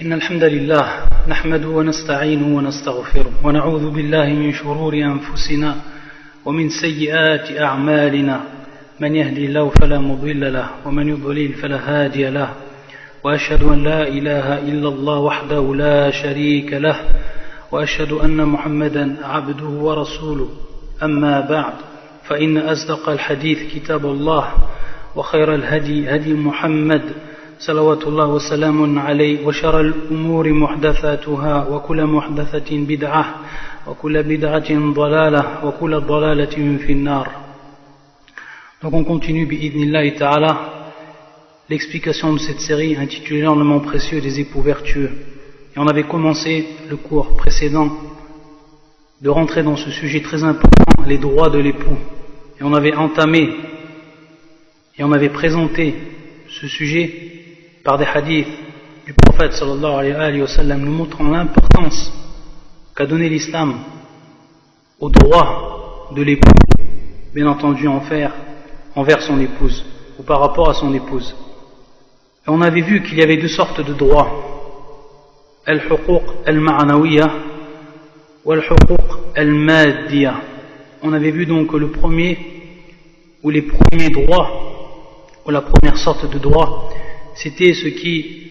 إن الحمد لله نحمده ونستعينه ونستغفره ونعوذ بالله من شرور أنفسنا ومن سيئات أعمالنا من يهدي الله فلا مضل له ومن يضلل فلا هادي له وأشهد أن لا إله إلا الله وحده لا شريك له وأشهد أن محمدا عبده ورسوله أما بعد فإن أصدق الحديث كتاب الله وخير الهدي هدي محمد صلوات الله وسلام عليه وشر الأمور محدثاتها وكل محدثة بدعة وكل بدعة ضلالة وكل ضلالة في النار. Donc on continue bi'idnillahi ta'ala l'explication de cette série intitulée L'ornement précieux des époux vertueux. Et on avait commencé le cours précédent de rentrer dans ce sujet très important, les droits de l'époux. Et on avait entamé et on avait présenté ce sujet par des hadiths du prophète sallallahu alayhi wa sallam nous montrant l'importance qu'a donné l'islam au droit de l'époux, bien entendu envers son épouse ou par rapport à son épouse. Et on avait vu qu'il y avait deux sortes de droits, al-huquq al-ma'nawiyya ou al-huquq al-maddiya. On avait vu donc que le premier ou les premiers droits ou la première sorte de droit, c'était ce qui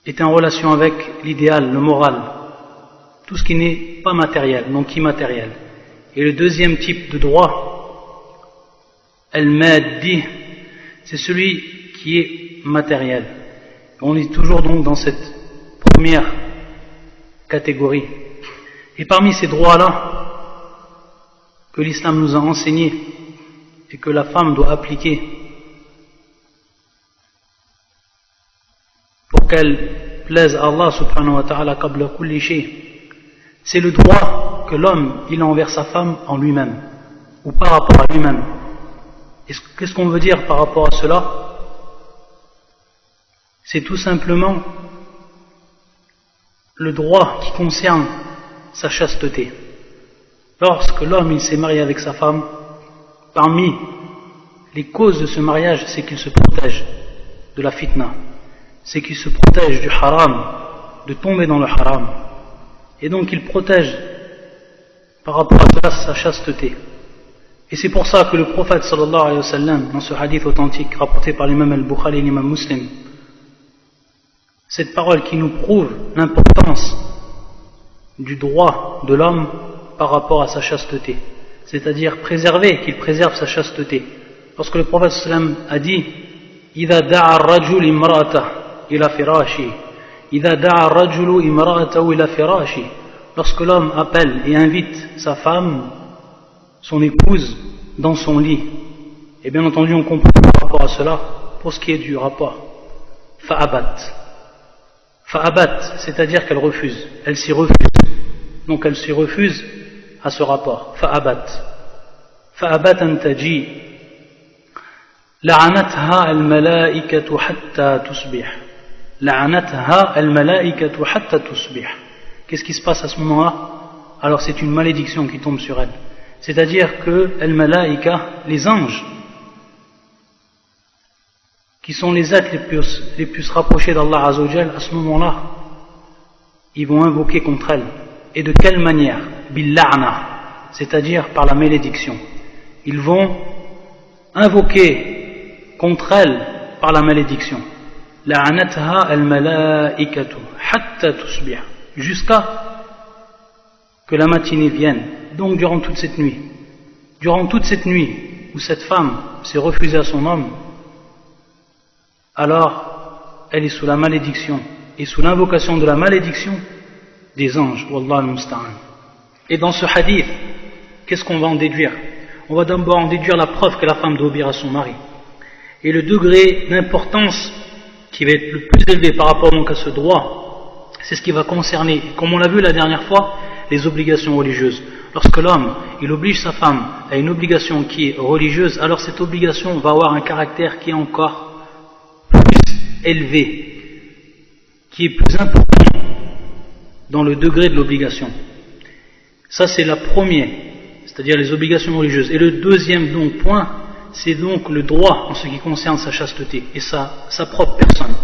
est en relation avec l'idéal, le moral, tout ce qui n'est pas matériel, donc immatériel. Et le deuxième type de droit, al-maddi, c'est celui qui est matériel. On est toujours donc dans cette première catégorie. Et parmi ces droits-là, que l'islam nous a enseignés et que la femme doit appliquer pour qu'elle plaise à Allah subhanahu wa ta'ala qabla kulli shay, c'est le droit que l'homme il a envers sa femme en lui-même ou par rapport à lui-même. Qu'est-ce qu'on veut dire par rapport à cela? C'est tout simplement le droit qui concerne sa chasteté. Lorsque l'homme il s'est marié avec sa femme, parmi les causes de ce mariage, c'est qu'il se protège de la fitna, c'est qu'il se protège du haram, de tomber dans le haram. Et donc il protège par rapport à cela sa chasteté. Et c'est pour ça que le prophète sallallahu alayhi wa sallam, dans ce hadith authentique rapporté par l'imam al-Bukhari et l'imam Muslim, cette parole qui nous prouve l'importance du droit de l'homme par rapport à sa chasteté, c'est-à-dire qu'il préserve sa chasteté. Lorsque le prophète sallallahu alayhi wa sallam a dit إذا دعا الرجل امرأته إلى فراشه إذا دعا الرجل امرأته إلى فراشه, lorsque l'homme appelle et invite sa femme, son épouse, dans son lit, et bien entendu on comprend par rapport à cela pour ce qui est du rapport fa'abat, c'est-à-dire qu'elle refuse, elle s'y refuse, donc elle s'y refuse à ce rapport. fa'abat an taji لعنتها الملائكة حتى تصبح لعنتها الملائكة حتى تصبح. Qu'est-ce qui se passe à ce moment-là? Alors c'est une malédiction qui tombe sur elle, c'est-à-dire que al-malaïka, les anges qui sont les êtres les plus rapprochés d'Allah Azza wa Jal, à ce moment-là ils vont invoquer contre elle. Et de quelle manière? Bil-la'na, c'est-à-dire par la malédiction. Ils vont invoquer contre elle par la malédiction. La'anatha al-malaikatu hatta tusbih, jusqu'à que la matinée vienne. Donc durant toute cette nuit où cette femme s'est refusée à son homme, alors elle est sous la malédiction et sous l'invocation de la malédiction des anges. Wallah al-musta'an. Et dans ce hadith, qu'est-ce qu'on va en déduire? On va d'abord en déduire la preuve que la femme doit obéir à son mari. Et le degré d'importance qui va être le plus élevé par rapport donc à ce droit, c'est ce qui va concerner, comme on l'a vu la dernière fois, les obligations religieuses. Lorsque l'homme il oblige sa femme à une obligation qui est religieuse, alors cette obligation va avoir un caractère qui est encore plus élevé, qui est plus important dans le degré de l'obligation. Ça c'est la première, c'est-à-dire les obligations religieuses. Et le deuxième donc point, c'est donc le droit en ce qui concerne sa chasteté et sa propre personne.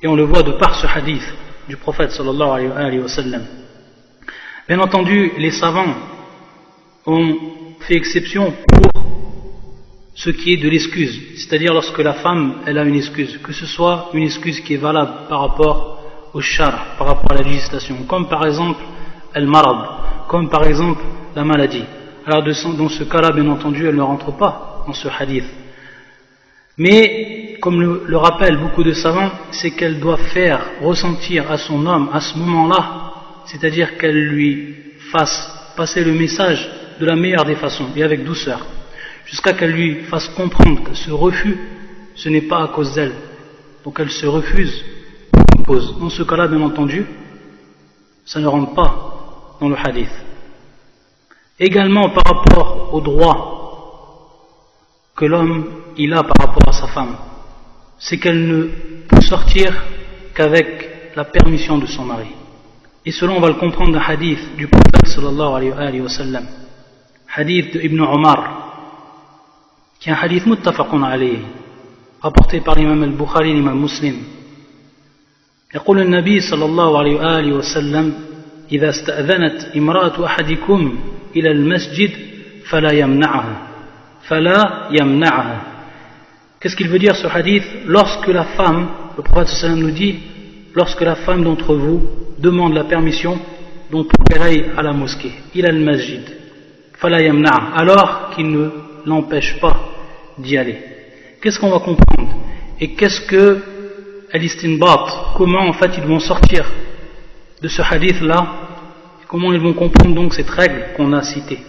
Et on le voit de par ce hadith du prophète sallallahu alayhi wa sallam. Bien entendu, les savants ont fait exception pour ce qui est de l'excuse, c'est-à-dire lorsque la femme elle a une excuse, que ce soit une excuse qui est valable par rapport au shar, par rapport à la législation, comme par exemple al-marad, comme par exemple la maladie. Alors dans ce cas-là, bien entendu, elle ne rentre pas dans ce hadith. Mais, comme le rappellent beaucoup de savants, c'est qu'elle doit faire ressentir à son homme, à ce moment-là, c'est-à-dire qu'elle lui fasse passer le message de la meilleure des façons, et avec douceur, jusqu'à qu'elle lui fasse comprendre que ce refus, ce n'est pas à cause d'elle. Donc elle se refuse, impose. Dans ce cas-là, bien entendu, ça ne rentre pas dans le hadith. Également par rapport au droit que l'homme il a par rapport à sa femme, c'est qu'elle ne peut sortir qu'avec la permission de son mari. Et cela on va le comprendre d'un hadith du prophète sallallahu alayhi wa sallam, hadith de Ibn Omar, qui est un hadith muttafaqun alayhi, rapporté par l'imam al-Bukhari et l'imam Muslim. يقول النبي صلى الله عليه وآله وسلم إذا استأذنت امرأة أحدكم إلى المسجد فلا يمنعها. Qu'est-ce qu'il veut dire ce hadith? Lorsque la femme, le prophète sallallahu alayhi wa sallam nous dit, lorsque la femme d'entre vous demande la permission donc pour qu'elle aille à la mosquée, ila al-masjid, fala yamna'a, alors qu'il ne l'empêche pas d'y aller. Qu'est-ce qu'on va comprendre? Et qu'est-ce que al-istinbat, comment en fait ils vont sortir de ce hadith-là, comment ils vont comprendre donc cette règle qu'on a citée,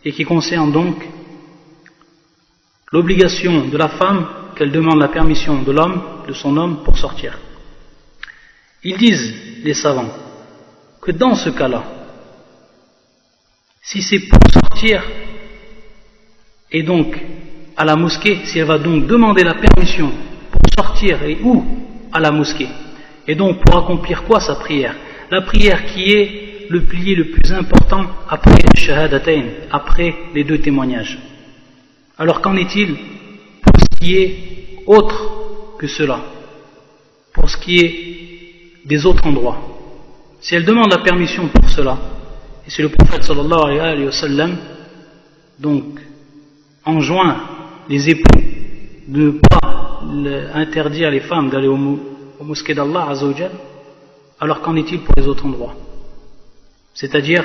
et qui concerne donc l'obligation de la femme qu'elle demande la permission de l'homme, de son homme, pour sortir. Ils disent, les savants, que dans ce cas-là, si c'est pour sortir, et donc à la mosquée, si elle va donc demander la permission pour sortir, et où? À la mosquée. Et donc pour accomplir quoi? Sa prière. La prière qui est le pilier le plus important après les shahadatayn, après les deux témoignages. Alors qu'en est-il pour ce qui est autre que cela, pour ce qui est des autres endroits? Si elle demande la permission pour cela, et si le prophète sallallahu alayhi wa sallam donc enjoint les époux de ne pas interdire les femmes d'aller aux mosquées d'Allah Azza wa Jal, alors qu'en est-il pour les autres endroits? C'est-à-dire,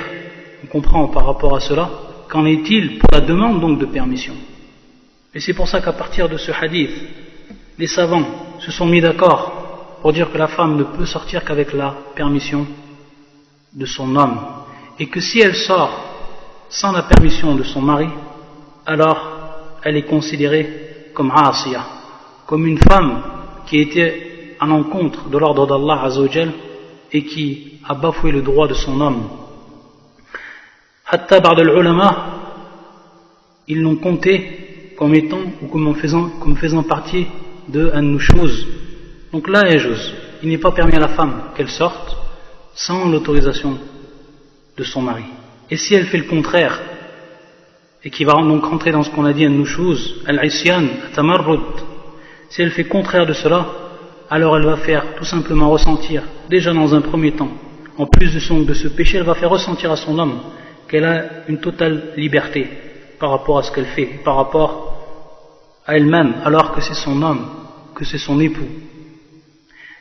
on comprend par rapport à cela, qu'en est-il pour la demande donc de permission? Et c'est pour ça qu'à partir de ce hadith, les savants se sont mis d'accord pour dire que la femme ne peut sortir qu'avec la permission de son homme, et que si elle sort sans la permission de son mari, alors elle est considérée comme Asiya, comme une femme qui était à l'encontre de l'ordre d'Allah Azza wa Jal et qui a bafoué le droit de son homme. Hatta ba'd al-ulama, ils l'ont compté comme étant ou comme faisant partie de an-nushuz. Donc là, il n'est pas permis à la femme qu'elle sorte sans l'autorisation de son mari. Et si elle fait le contraire, et qui va donc rentrer dans ce qu'on a dit an-nushuz, al-isyan, at-tamarrud, si elle fait contraire de cela, alors elle va faire tout simplement ressentir, déjà dans un premier temps, en plus de ce péché, elle va faire ressentir à son homme qu'elle a une totale liberté par rapport à ce qu'elle fait, par rapport à elle-même, alors que c'est son homme, que c'est son époux,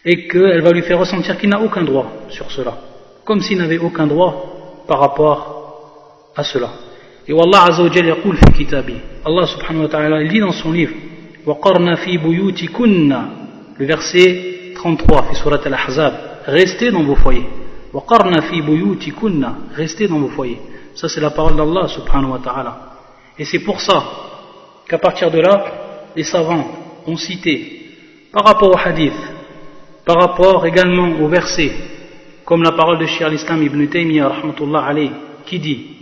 et qu'elle va lui faire ressentir qu'il n'a aucun droit sur cela, comme s'il n'avait aucun droit par rapport à cela. Et Wallah Azza wa Jalla yaqul fi kitabi, Allah subhanahu wa ta'ala, il dit dans son livre, وَقَرْنَ فِي بُيُوتِكُنَّ, le verset 33, fi surat al-Ahzab, restez dans vos foyers. وَقَرْنَ فِي بُيُوتِكُنَّ, restez dans vos foyers. Ça c'est la parole d'Allah subhanahu wa ta'ala. Et c'est pour ça qu'à partir de là, les savants ont cité, par rapport au hadith, par rapport également au verset, comme la parole de Cheikh al-Islam ibn Taymiyyah rahmatullah alayhi, qui dit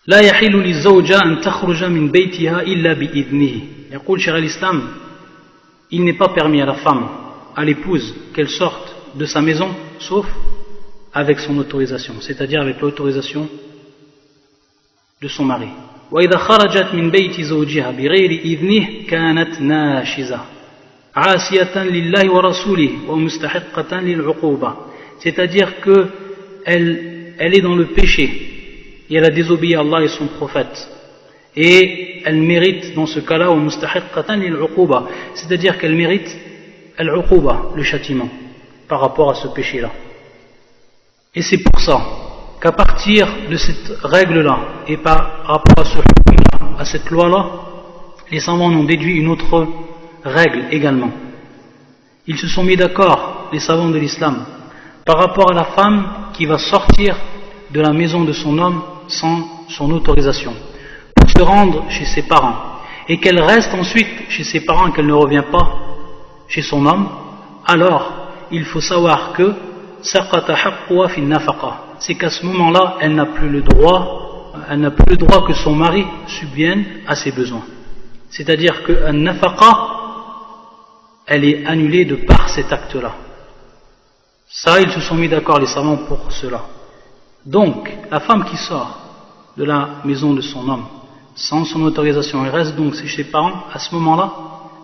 لا يحل للزوجة أن تخرج من بيتها إلا بإذنه. يقول شيخ الإسلام, il n'est pas permis à la femme, à l'épouse, qu'elle sorte de sa maison, sauf avec son autorisation, c'est-à-dire avec l'autorisation de son mari. وإذا خرجت من بيت زوجها بغير إذنه كانت ناشزة. عَاسِيَةً لِلَّهِ وَرَسُولِهِ وَمُسْتَحِقَّةً لِلْعُقُوبَةِ. C'est-à-dire que elle est dans le péché et elle a désobéi à Allah et son prophète. Et elle mérite dans ce cas-là وَمُسْتَحِقَّةً لِلْعُقُوبَةِ, c'est-à-dire qu'elle mérite al-uquba, le châtiment, par rapport à ce péché-là. Et c'est pour ça qu'à partir de cette règle-là et par rapport à ce hukm-là, à cette loi-là, les savants en ont déduit une autre règle également. Ils se sont mis d'accord, les savants de l'islam, par rapport à la femme qui va sortir de la maison de son homme sans son autorisation, pour se rendre chez ses parents, et qu'elle reste ensuite chez ses parents et qu'elle ne revient pas chez son homme, alors il faut savoir que c'est qu'à ce moment-là, elle n'a plus le droit que son mari subvienne à ses besoins. C'est-à-dire que an-nafaqa, elle est annulée de par cet acte-là. Ça, ils se sont mis d'accord, les savants, pour cela. Donc, la femme qui sort de la maison de son homme sans son autorisation, elle reste donc chez ses parents, à ce moment-là,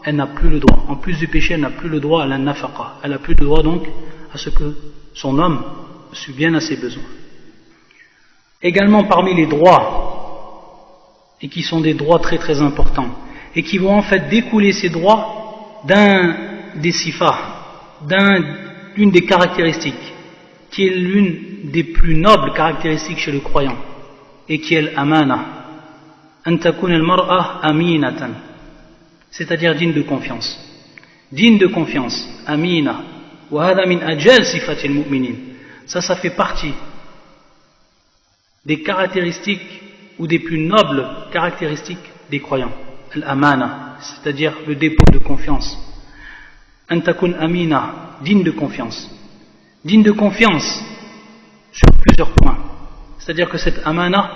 elle n'a plus le droit. En plus du péché, elle n'a plus le droit à la nafaqa. Elle n'a plus le droit donc à ce que son homme subvienne à ses besoins. Également parmi les droits, et qui sont des droits très très importants, et qui vont en fait découler ces droits d'un des sifas, d'une des caractéristiques, qui est l'une des plus nobles caractéristiques chez le croyant, et qui est l'amana. An takuna al-mar'a aminatan, c'est-à-dire digne de confiance. Digne de confiance, amina. Wa hadha min ajal sifati al-mu'minin. Ça fait partie des caractéristiques ou des plus nobles caractéristiques des croyants. Al-amana, c'est-à-dire le dépôt de confiance. An takun amina, digne de confiance. Digne de confiance sur plusieurs points. C'est-à-dire que cette amana,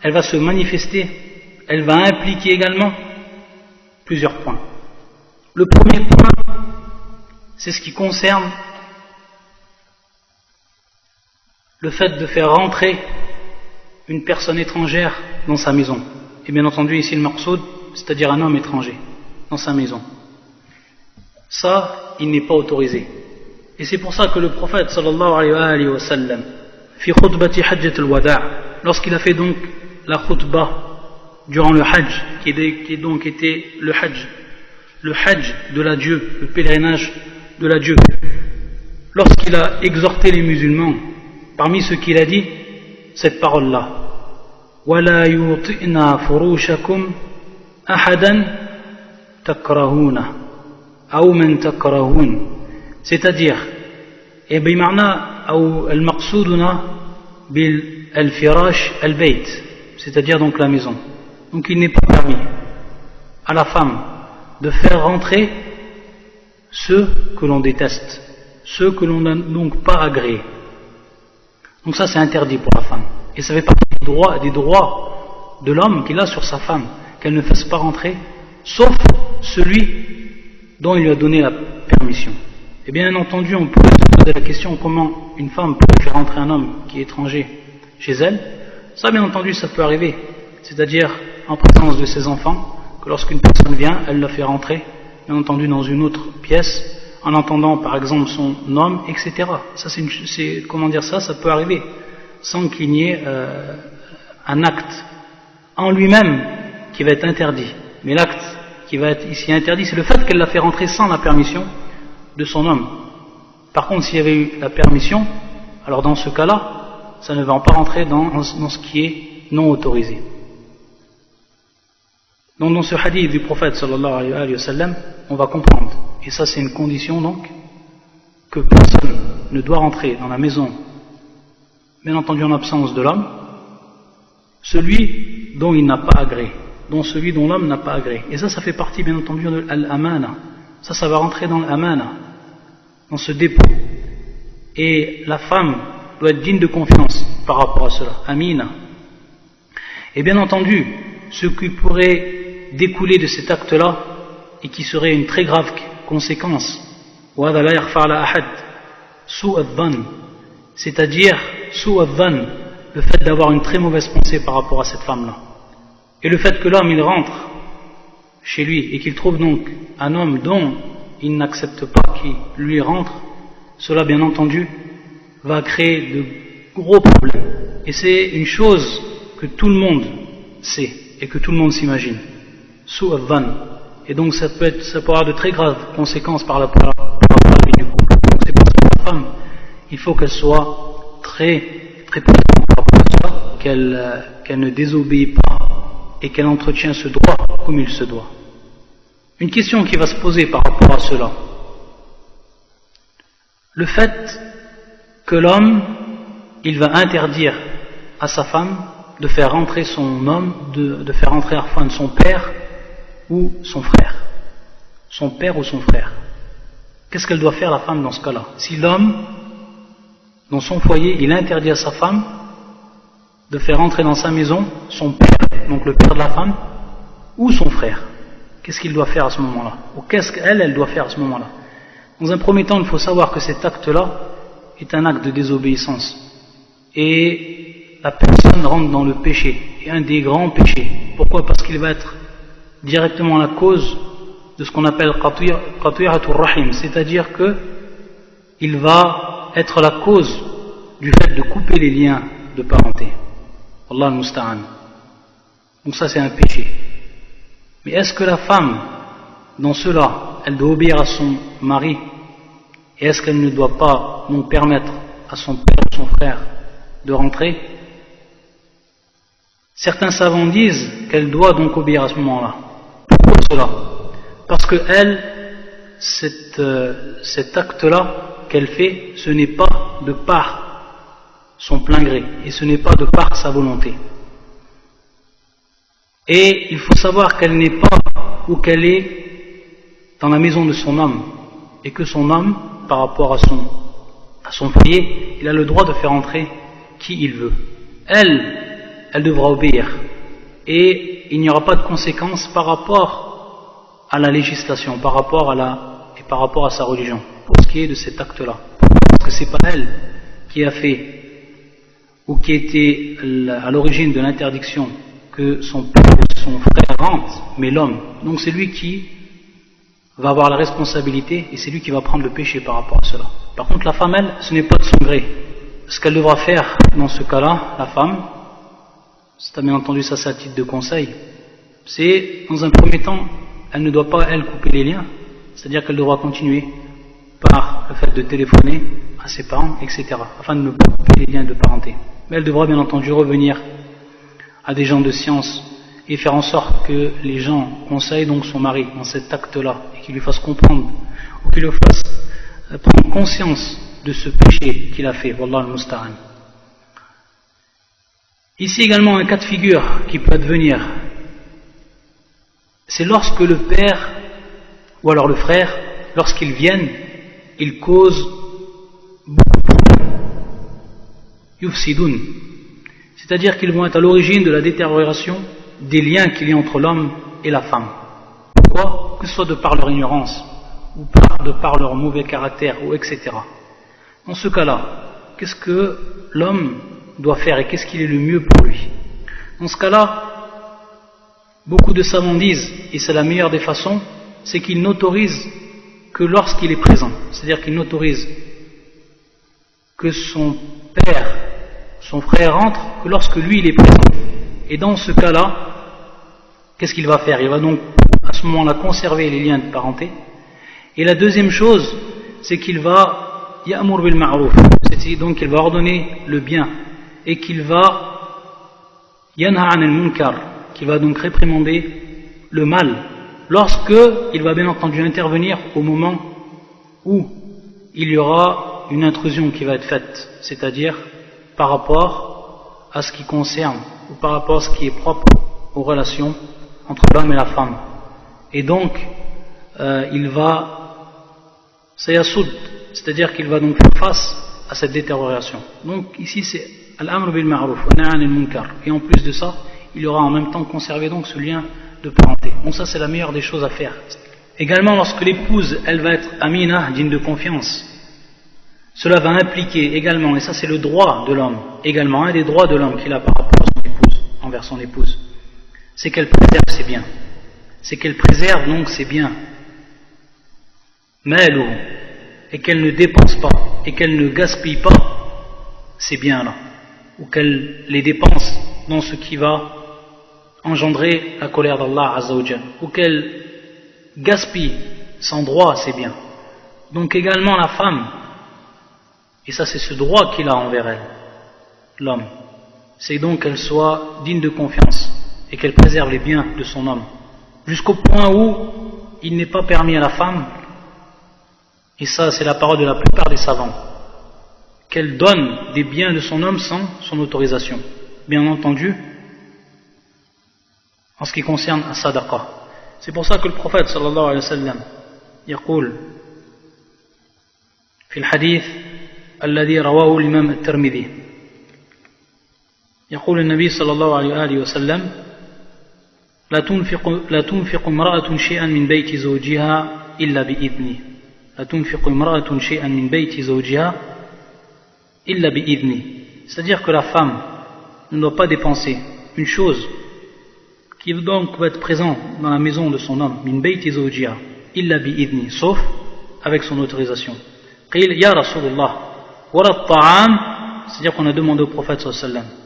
elle va se manifester, elle va impliquer également plusieurs points. Le premier point, c'est ce qui concerne le fait de faire rentrer une personne étrangère dans sa maison. Et bien entendu ici le maqsoud, c'est-à-dire un homme étranger dans sa maison. Ça, il n'est pas autorisé. Et c'est pour ça que le prophète sallallahu alayhi wa sallam, fi khutbati hajjat al-wada', lorsqu'il a fait donc la khutbah durant le hajj, qui donc était le hajj de l'adieu, le pèlerinage de l'adieu, lorsqu'il a exhorté les musulmans, parmi ce qu'il a dit, cette parole-là, وَلَا يُطِئْنَا فُرُوشَكُمْ أَحَدًا تَكْرَهُونَ أَوْ مَنْ تَكْرَهُونَ, c'est-à-dire, et بمعنى أو المقصودنا بالفراش البيت, c'est-à-dire donc la maison. Donc il n'est pas permis à la femme de faire rentrer ceux que l'on déteste, ceux que l'on n'a donc pas agréés. Donc ça c'est interdit pour la femme. Et ça fait partie des droits de l'homme qu'il a sur sa femme, qu'elle ne fasse pas rentrer, sauf celui dont il lui a donné la permission. Et bien entendu, on peut se poser la question comment une femme peut faire rentrer un homme qui est étranger chez elle. Ça bien entendu ça peut arriver, c'est-à-dire en présence de ses enfants, que lorsqu'une personne vient, elle la fait rentrer, bien entendu dans une autre pièce, en entendant par exemple son homme, etc. Ça ça peut arriver, sans qu'il n'y ait un acte en lui-même qui va être interdit. Mais l'acte qui va être ici interdit, c'est le fait qu'elle l'a fait rentrer sans la permission de son homme. Par contre, s'il y avait eu la permission, alors dans ce cas-là, ça ne va pas rentrer dans ce qui est non autorisé. Donc dans ce hadith du prophète sallallahu alayhi wa sallam, on va comprendre, et ça c'est une condition donc, que personne ne doit rentrer dans la maison, bien entendu en absence de l'homme, celui dont il n'a pas agréé, celui dont l'homme n'a pas agréé. Et ça fait partie bien entendu de l'amana. Ça va rentrer dans l'amana, dans ce dépôt. Et la femme doit être digne de confiance par rapport à cela. Amina. Et bien entendu, ce qui pourrait découler de cet acte-là, et qui serait une très grave conséquence, c'est-à-dire le fait d'avoir une très mauvaise pensée par rapport à cette femme-là. Et le fait que l'homme il rentre chez lui et qu'il trouve donc un homme dont il n'accepte pas qu'il lui rentre, cela bien entendu va créer de gros problèmes. Et c'est une chose que tout le monde sait et que tout le monde s'imagine. Sous al-dhan. Et donc ça peut avoir de très graves conséquences par rapport à la vie du couple. Donc c'est parce que la femme, il faut qu'elle soit très prudente par rapport à ça, qu'elle ne désobéit pas et qu'elle entretient ce droit comme il se doit. Une question qui va se poser par rapport à cela. Le fait que l'homme, il va interdire à sa femme de faire rentrer son homme, de faire rentrer Arfan son père ou son frère. Son père ou son frère. Qu'est-ce qu'elle doit faire la femme dans ce cas-là? Si l'homme, dans son foyer, il interdit à sa femme de faire rentrer dans sa maison son père, donc le père de la femme, ou son frère, qu'est-ce qu'il doit faire à ce moment-là? Ou qu'est-ce qu'elle doit faire à ce moment-là? Dans un premier temps, il faut savoir que cet acte-là est un acte de désobéissance. Et la personne rentre dans le péché, et un des grands péchés. Pourquoi? Parce qu'il va être directement la cause de ce qu'on appelle qati'atul rahim, c'est-à-dire que il va être la cause du fait de couper les liens de parenté. Allah al-musta'an. Donc ça c'est un péché. Mais est-ce que la femme, dans cela, elle doit obéir à son mari, et est-ce qu'elle ne doit pas donc permettre à son père ou son frère de rentrer? Certains savants disent qu'elle doit donc obéir à ce moment-là. Pourquoi cela? Parce que elle, cet acte-là qu'elle fait, ce n'est pas de par son plein gré, et ce n'est pas de par sa volonté. Et il faut savoir qu'elle n'est pas ou qu'elle est dans la maison de son homme, et que son homme, par rapport à son foyer, il a le droit de faire entrer qui il veut. Elle devra obéir, et il n'y aura pas de conséquences par rapport à la législation, par rapport à sa religion, pour ce qui est de cet acte-là. Parce que c'est pas elle qui a fait ou qui était à l'origine de l'interdiction que son père ou son frère rentre, mais l'homme. Donc c'est lui qui va avoir la responsabilité et c'est lui qui va prendre le péché par rapport à cela. Par contre la femme, elle, ce n'est pas de son gré. Ce qu'elle devra faire dans ce cas-là, la femme, c'est bien entendu ça c'est à titre de conseil, c'est dans un premier temps, elle ne doit pas elle couper les liens, c'est-à-dire qu'elle devra continuer par le fait de téléphoner à ses parents, etc., afin de ne pas couper les liens de parenté. Mais elle devra bien entendu revenir à des gens de science et faire en sorte que les gens conseillent donc son mari dans cet acte-là et qu'ils lui fassent comprendre ou qu'ils lui fassent prendre conscience de ce péché qu'il a fait. Wallah al-musta'an. Ici également un cas de figure qui peut advenir, c'est lorsque le père ou alors le frère, lorsqu'ils viennent, ils causent beaucoup de problèmes. Yufsidun. C'est-à-dire qu'ils vont être à l'origine de la détérioration des liens qu'il y a entre l'homme et la femme. Pourquoi? Que ce soit de par leur ignorance, ou de par leur mauvais caractère, ou etc. Dans ce cas-là, qu'est-ce que l'homme doit faire et qu'est-ce qu'il est le mieux pour lui? Dans ce cas-là, beaucoup de savants disent, et c'est la meilleure des façons, c'est qu'il n'autorise que lorsqu'il est présent. C'est-à-dire qu'il n'autorise que son père, son frère rentre que lorsque lui il est présent. Et dans ce cas-là, qu'est-ce qu'il va faire? Il va donc à ce moment-là conserver les liens de parenté. Et la deuxième chose, c'est qu'il va ya'mur bil ma'ruf, c'est donc qu'il va ordonner le bien et qu'il va yanha 'anil munkar, qui va donc réprimander le mal, lorsque il va bien entendu intervenir au moment où il y aura une intrusion qui va être faite, c'est-à-dire par rapport à ce qui concerne ou par rapport à ce qui est propre aux relations entre l'homme et la femme. Et donc il va sayasoud, c'est-à-dire qu'il va donc faire face à cette détérioration. Donc ici c'est al-amr bil ma'ruf wa nahy 'anil munkar, et en plus de ça il aura en même temps conservé donc ce lien de parenté. Donc ça c'est la meilleure des choses à faire. Également lorsque l'épouse elle va être amina, digne de confiance, cela va impliquer également, et ça c'est le droit de l'homme, également un des droits de l'homme qu'il a par rapport à son épouse, envers son épouse, c'est qu'elle préserve ses biens. C'est qu'elle préserve donc ses biens. maluhu, et qu'elle ne dépense pas, et qu'elle ne gaspille pas ces biens-là, ou qu'elle les dépense dans ce qui va engendrer la colère d'Allah Azza wa Jal, ou qu'elle gaspille sans droit ces biens. Donc également la femme, et ça c'est ce droit qu'il a envers elle, l'homme, c'est donc qu'elle soit digne de confiance et qu'elle préserve les biens de son homme, jusqu'au point où il n'est pas permis à la femme, et ça c'est la parole de la plupart des savants, qu'elle donne des biens de son homme sans son autorisation, bien entendu en ce qui concerne la sadaqa. C'est pour ça que le prophète sallallahu alayhi wa sallam يقول في الحديث الذي رواه الإمام الترمذي يقول النبي صلى الله عليه وآله وسلم لا تنفق امرأة شيئا من بيت زوجها إلا بإذنه لا تنفق امرأة شيئا من بيت زوجها إلا بإذنه. C'est-à-dire que la femme ne doit pas dépenser une chose qui donc va être présent dans la maison de son homme, min bayti zawjiha, illa bi'idni, sauf avec son autorisation. Qil ya Rasulullah, wala ta'am, c'est-à-dire qu'on a demandé au prophète sallallahu alayhi wa sallam,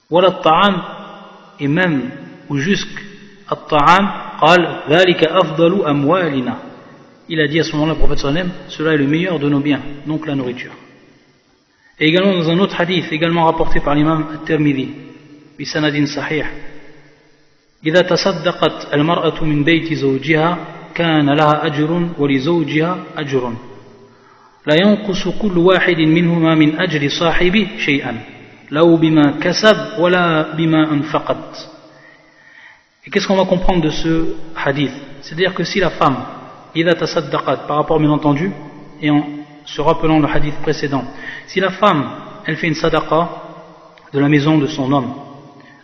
wala ta'am, et même ou jusqu'à ta'am, qal dhalika afdalu amwalina. Il a dit à ce moment-là, le prophète sallallahu alayhi wa sallam, cela est le meilleur de nos biens, donc la nourriture. Et également dans un autre hadith, également rapporté par l'imam At-Tirmidhi, bi sanadin sahih, إذا تصدقت المرأة من بيت زوجها كان لها أجر ولزوجها أجر لا ينقص كل واحد منهما من أجر صاحبه شيئا لو بما كسب ولا بما أنفقت. Et qu'est-ce qu'on va comprendre de ce hadith? C'est-à-dire que si la femme, إذا تصدقت, par rapport bien entendu, et en se rappelant le hadith précédent, si la femme, elle fait une sadaqa de la maison de son homme,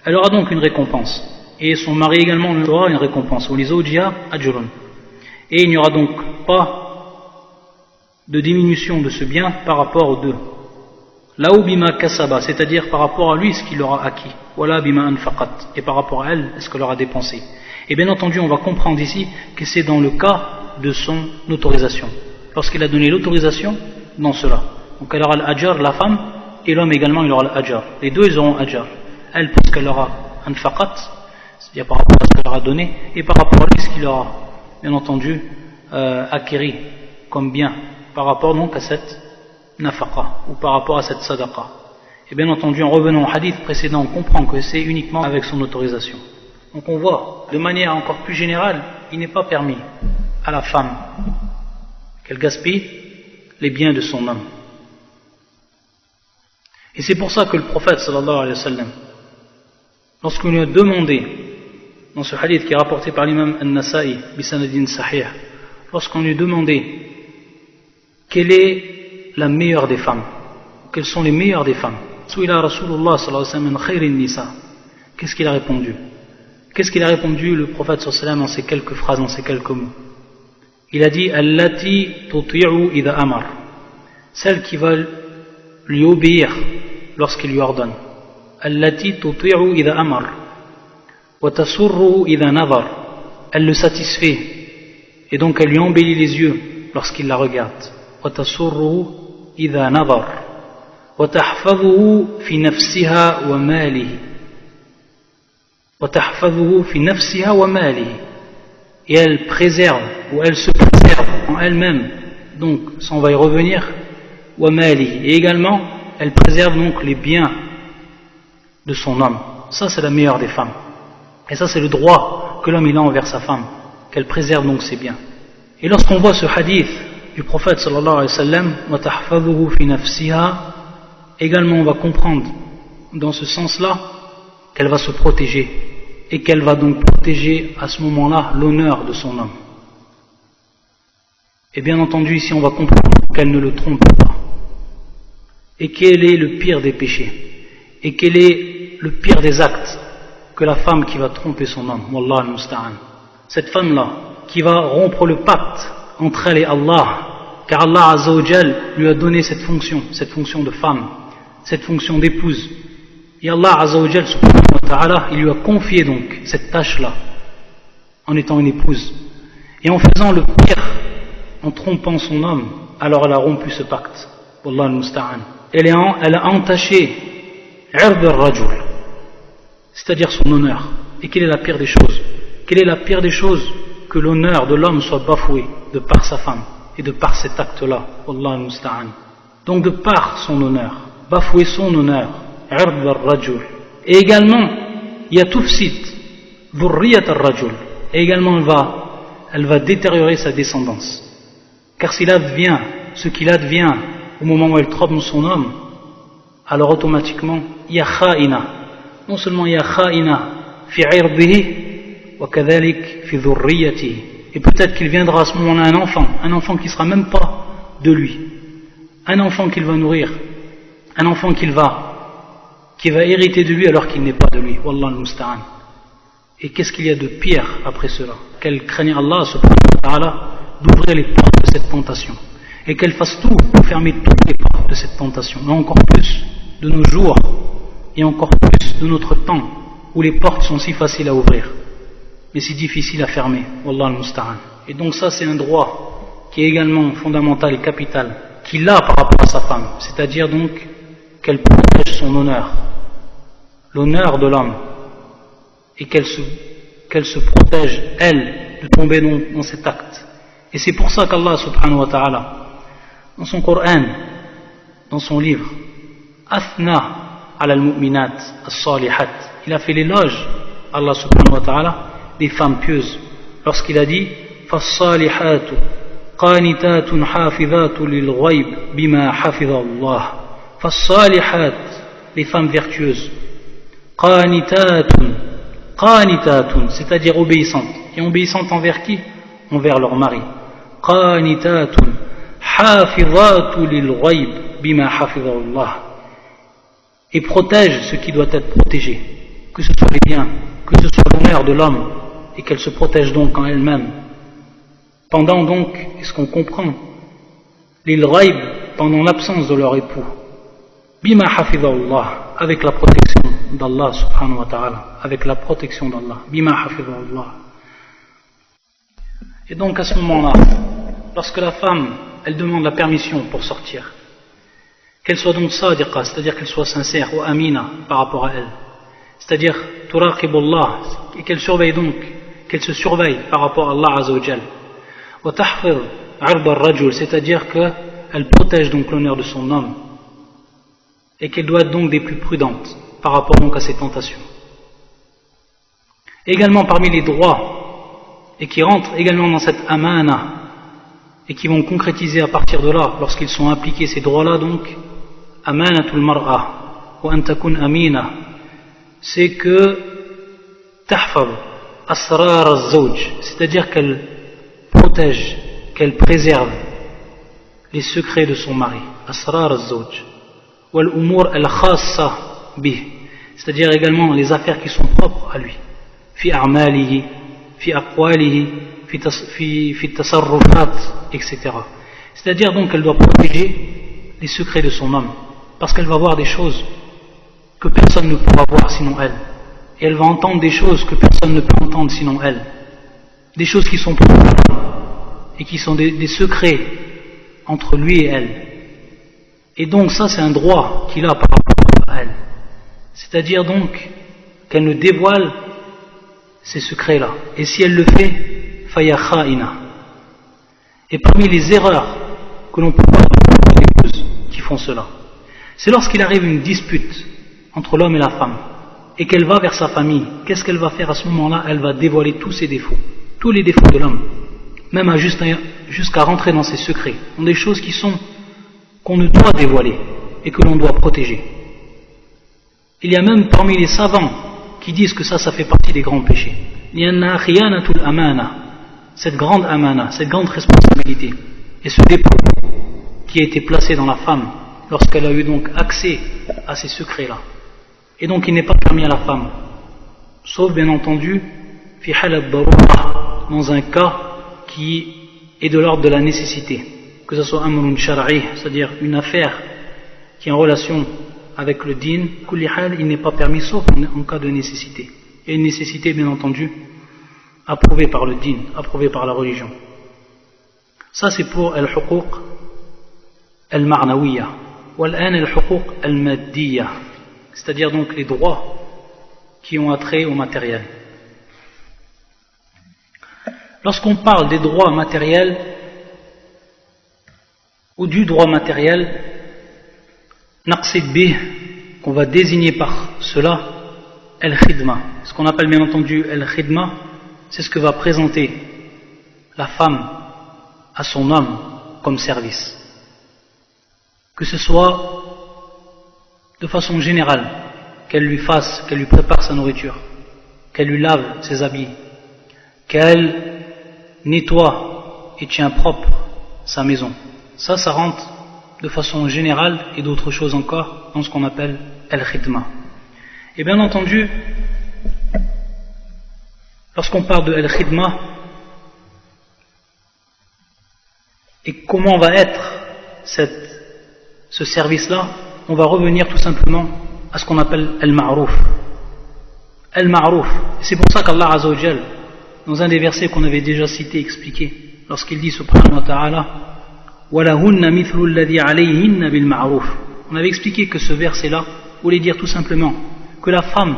elle aura donc une récompense. Et son mari également aura une récompense. Et il n'y aura donc pas de diminution de ce bien par rapport aux deux. Laou bima kasaba, c'est-à-dire par rapport à lui ce qu'il aura acquis. Wala bima anfaqat, et par rapport à elle ce qu'elle aura dépensé. Et bien entendu, on va comprendre ici que c'est dans le cas de son autorisation. Lorsqu'il a donné l'autorisation dans cela. Donc elle aura l'ajr, la femme, et l'homme également il aura l'ajr. Les deux ils auront ajr. Elle parce qu'elle aura anfaqat, c'est-à-dire par rapport à ce qu'il leur a donné, et par rapport à lui ce qu'il aura, bien entendu, acquéri comme bien, par rapport donc à cette nafaqa, ou par rapport à cette sadaqa. Et bien entendu, en revenant au hadith précédent, on comprend que c'est uniquement avec son autorisation. Donc on voit, de manière encore plus générale, il n'est pas permis à la femme qu'elle gaspille les biens de son homme. Et c'est pour ça que le prophète sallallahu alayhi wa sallam, lorsqu'on lui a demandé, dans ce hadith qui est rapporté par l'imam An-Nasa'i, bisanadin sahih, lorsqu'on lui a demandé quelle est la meilleure des femmes, quelles sont les meilleures des femmes, Souila Rasulullah sallallahu alayhi wa sallam, nisa, qu'est-ce qu'il a répondu? Qu'est-ce qu'il a répondu le prophète sallallahu alayhi wa sallam en ces quelques phrases, en ces quelques mots? Il a dit allati tuti'u idha amar, celle qui va lui obéir lorsqu'il lui ordonne. Allati tuti'u idha amar wa tasurru idha nadhar, elle le satisfait et donc elle lui embellit les yeux lorsqu'il la regarde. Wa tasurru idha nadhar wa tahfazuhu fi nafsiha wa malihi wa tahfazuhu fi nafsiha wa malihi, et elle préserve ou elle se préserve en elle-même, donc ça on va y revenir, wa malihi, et également elle préserve donc les biens de son homme. Ça c'est la meilleure des femmes, et ça c'est le droit que l'homme il a envers sa femme, qu'elle préserve donc ses biens. Et lorsqu'on voit ce hadith du prophète sallallahu alayhi wa sallam, wa tahfazuhu fi nafsiha, également on va comprendre dans ce sens-là qu'elle va se protéger, et qu'elle va donc protéger à ce moment-là l'honneur de son homme. Et bien entendu ici on va comprendre qu'elle ne le trompe pas, et quel est le pire des péchés, et quel est le pire des actes que la femme qui va tromper son homme, wallah al-musta'an, cette femme-là qui va rompre le pacte entre elle et Allah, car Allah Azza wa Jal lui a donné cette fonction de femme, cette fonction d'épouse, et Allah Azza wa Jal subhanahu wa ta'ala, il lui a confié donc cette tâche-là en étant une épouse, et en faisant le pire en trompant son homme, alors elle a rompu ce pacte. Wallah al-musta'an. Elle a entaché ird al-rajul, c'est-à-dire son honneur. Et quelle est la pire des choses? Quelle est la pire des choses? Que l'honneur de l'homme soit bafoué de par sa femme et de par cet acte-là. Wallah al-musta'an. Donc de par son honneur, bafouer son honneur, ird al-rajul. Et également, il y a tufsid, dhurriyat al-rajul. Et également, elle va détériorer sa descendance. Car s'il advient ce qu'il advient au moment où elle trompe son homme, alors automatiquement, il y a kha'ina. Non seulement il y a kha'ina fi irdihi, wa kadhalik fi dhurriyatihi. Et peut-être qu'il viendra à ce moment-là un enfant qui ne sera même pas de lui. Un enfant qu'il va nourrir, un enfant qui va hériter de lui alors qu'il n'est pas de lui. Wallah al-musta'an. Et qu'est-ce qu'il y a de pire après cela? Qu'elle craigne Allah subhanahu wa ta'ala d'ouvrir les portes de cette tentation. Et qu'elle fasse tout pour fermer toutes les portes de cette tentation. Et encore plus de nos jours, et encore plus de notre temps, où les portes sont si faciles à ouvrir, mais si difficiles à fermer. Wallah al-musta'an. Et donc ça c'est un droit qui est également fondamental et capital, qu'il a par rapport à sa femme. C'est-à-dire donc qu'elle protège son honneur, l'honneur de l'homme, et qu'elle se protège, elle, de tomber dans cet acte. Et c'est pour ça qu'Allah subhanahu wa ta'ala, dans son Coran, dans son livre, Athna ala al-mu'minat as-salihat, il a fait l'éloge, Allah subhanahu wa ta'ala, des femmes pieuses, lorsqu'il a dit فَالصَّالِحَاتُ قَانِتَاتٌ حَافِظَاتٌ لِلْغَيْبِ بِمَا حَفِظَ اللَّهِ. فَالصَّالِحَاتُ, les femmes vertueuses, قَانِتَاتٌ, c'est-à-dire obéissantes. Et obéissantes envers qui? Envers leur mari. Qanitatun hafizatu lil ghayb bima hafiza Allah. Et protège ce qui doit être protégé, que ce soit les biens, que ce soit l'honneur de l'homme, et qu'elle se protège donc en elle-même. Pendant donc, est-ce qu'on comprend, lil ghayb, pendant l'absence de leur époux, bima hafiza Allah, avec la protection d'Allah subhanahu wa ta'ala, avec la protection d'Allah, bima hafiza Allah. Et donc à ce moment-là, lorsque la femme, elle demande la permission pour sortir, qu'elle soit donc sadiqa, c'est-à-dire qu'elle soit sincère, ou amina par rapport à elle, c'est-à-dire turaqibullah, et qu'elle surveille donc, qu'elle se surveille par rapport à Allah azza wa jal, wa tahfir ird al-rajul, c'est-à-dire qu'elle protège donc l'honneur de son homme, et qu'elle doit être donc des plus prudentes par rapport donc à ces tentations. Également parmi les droits, et qui rentrent également dans cette amana, et qui vont concrétiser à partir de là, lorsqu'ils sont appliqués ces droits-là donc, amanatul mar'a, wa antakun amina, c'est que tahfab asrar az-zawj, c'est-à-dire qu'elle protège, qu'elle préserve les secrets de son mari, asrar az-zawj, wal umur al-khassa bih, c'est-à-dire également les affaires qui sont propres à lui, fi a'malihi, fi aqwalihi, fi tasarrufat, etc. C'est-à-dire donc qu'elle doit protéger les secrets de son homme, parce qu'elle va voir des choses que personne ne pourra voir sinon elle, et elle va entendre des choses que personne ne peut entendre sinon elle, des choses qui sont propres et qui sont des secrets entre lui et elle. Et donc ça c'est un droit qu'il a par rapport à elle, c'est-à-dire donc qu'elle ne dévoile ces secrets-là, et si elle le fait, faya kha'ina. Et parmi les erreurs que l'on peut voir dans les épouses qui font cela, c'est lorsqu'il arrive une dispute entre l'homme et la femme, et qu'elle va vers sa famille, qu'est-ce qu'elle va faire à ce moment-là? Elle va dévoiler tous ses défauts, tous les défauts de l'homme, même jusqu'à rentrer dans ses secrets, dans des choses qu'on ne doit dévoiler et que l'on doit protéger. Il y a même parmi les savants qui disent que ça fait partie des grands péchés. Il y en a khiyanatul amana, cette grande amana, cette grande responsabilité, et ce dépôt qui a été placé dans la femme lorsqu'elle a eu donc accès à ces secrets-là. Et donc il n'est pas permis à la femme, sauf bien entendu fi halal darura, dans un cas qui est de l'ordre de la nécessité, que ce soit amrun shar'i, c'est-à-dire une affaire qui est en relation avec le din, kulli hal, il n'est pas permis sauf en cas de nécessité. Et une nécessité bien entendu approuvée par le din, approuvée par la religion. Ça c'est pour al-huquq al-ma'nawiyya. Wal-an al-huquq al-maddiyya, c'est-à-dire donc les droits qui ont attrait au matériel. Lorsqu'on parle des droits matériels ou du droit matériel, naqsid bih, qu'on va désigner par cela al-khidma. Ce qu'on appelle bien entendu al-khidma, c'est ce que va présenter la femme à son homme comme service. Que ce soit de façon générale, qu'elle lui fasse, qu'elle lui prépare sa nourriture, qu'elle lui lave ses habits, qu'elle nettoie et tient propre sa maison. Ça rentre de façon générale et d'autres choses encore dans ce qu'on appelle al-khidma. Et bien entendu, lorsqu'on parle de al-khidma et comment va être ce service-là, on va revenir tout simplement à ce qu'on appelle al-ma'rouf. Al-ma'rouf. C'est pour ça qu'Allah Azza wa Jal, dans un des versets qu'on avait déjà cité, expliqué, lorsqu'il dit subhanahu wa ta'ala, وَلَهُنَّ مِثْلُ الَّذِي عَلَيْهِنَّ بِالْمَعْرُوفِ. On avait expliqué que ce verset-là voulait dire tout simplement que la femme,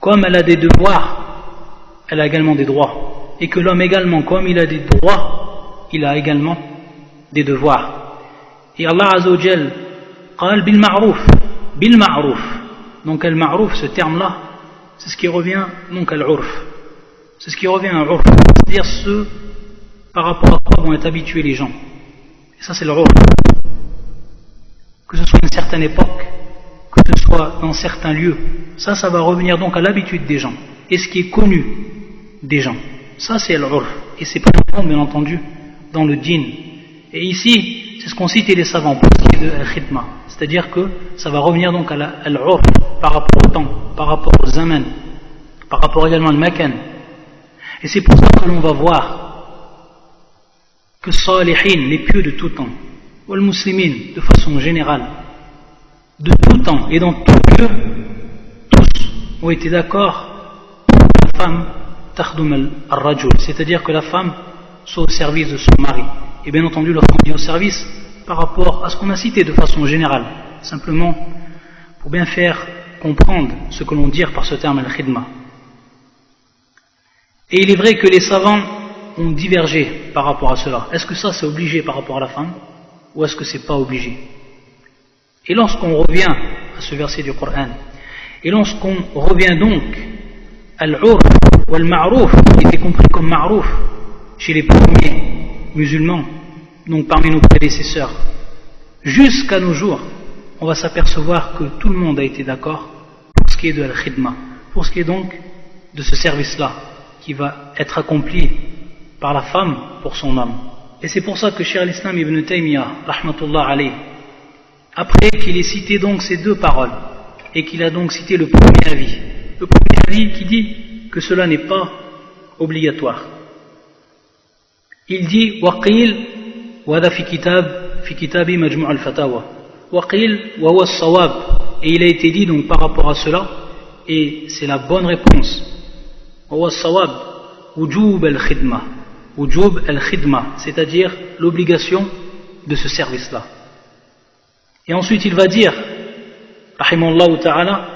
comme elle a des devoirs, elle a également des droits. Et que l'homme également, comme il a des droits, il a également des devoirs. Et Allah Azza wa Jal قال بالمعروف بالمعروف. Donc al-ma'rouf, ce terme-là, c'est ce qui revient donc à l'urf. C'est ce qui revient à l'urf, c'est-à-dire ce par rapport à quoi vont être habitués les gens. Et ça c'est l'urf. Que ce soit à une certaine époque, que ce soit dans certains lieux, ça va revenir donc à l'habitude des gens. Et ce qui est connu des gens. Ça c'est l'urf. Et c'est pas bien entendu dans le dîn. Et ici, c'est ce qu'ont cité les savants pour ce qui est de al-khidma. C'est-à-dire que ça va revenir donc à l'urf par rapport au temps, par rapport au zaman, par rapport également al makan. Et c'est pour ça que l'on va voir que salihin, les pieux de tout temps, ou les muslimin, de façon générale, de tout temps et dans tout lieu, tous ont été d'accord pour que la femme takhdum al-rajul, c'est-à-dire que la femme soit au service de son mari. Et bien entendu, lorsqu'on dit au service, par rapport à ce qu'on a cité de façon générale, simplement pour bien faire comprendre ce que l'on dit par ce terme al-khidma. Et il est vrai que les savants ont divergé par rapport à cela. Est-ce que ça c'est obligé par rapport à la femme ou est-ce que c'est pas obligé? Et lorsqu'on revient à ce verset du Coran, et lorsqu'on revient donc à al-urf ou al-ma'rouf, qui était compris comme ma'rouf chez les premiers musulmans, donc parmi nos prédécesseurs, jusqu'à nos jours, on va s'apercevoir que tout le monde a été d'accord pour ce qui est de al-khidma, pour ce qui est donc de ce service-là, qui va être accompli par la femme pour son homme. Et c'est pour ça que Cheikh al-Islam ibn Taymiyyah, rahmatullah alayh, après qu'il ait cité donc ces deux paroles, et qu'il a donc cité le premier avis qui dit que cela n'est pas obligatoire. Il dit وقيل وهذا في كتاب مجموع الفتاوى وقيل وهو الصواب, et il a été dit donc par rapport à cela, et c'est la bonne réponse, وهو الصواب وجوب الخدمة, وجوب الخدمة, c'est-à-dire l'obligation de ce service-là. Et ensuite il va dire rahimahullah ta'ala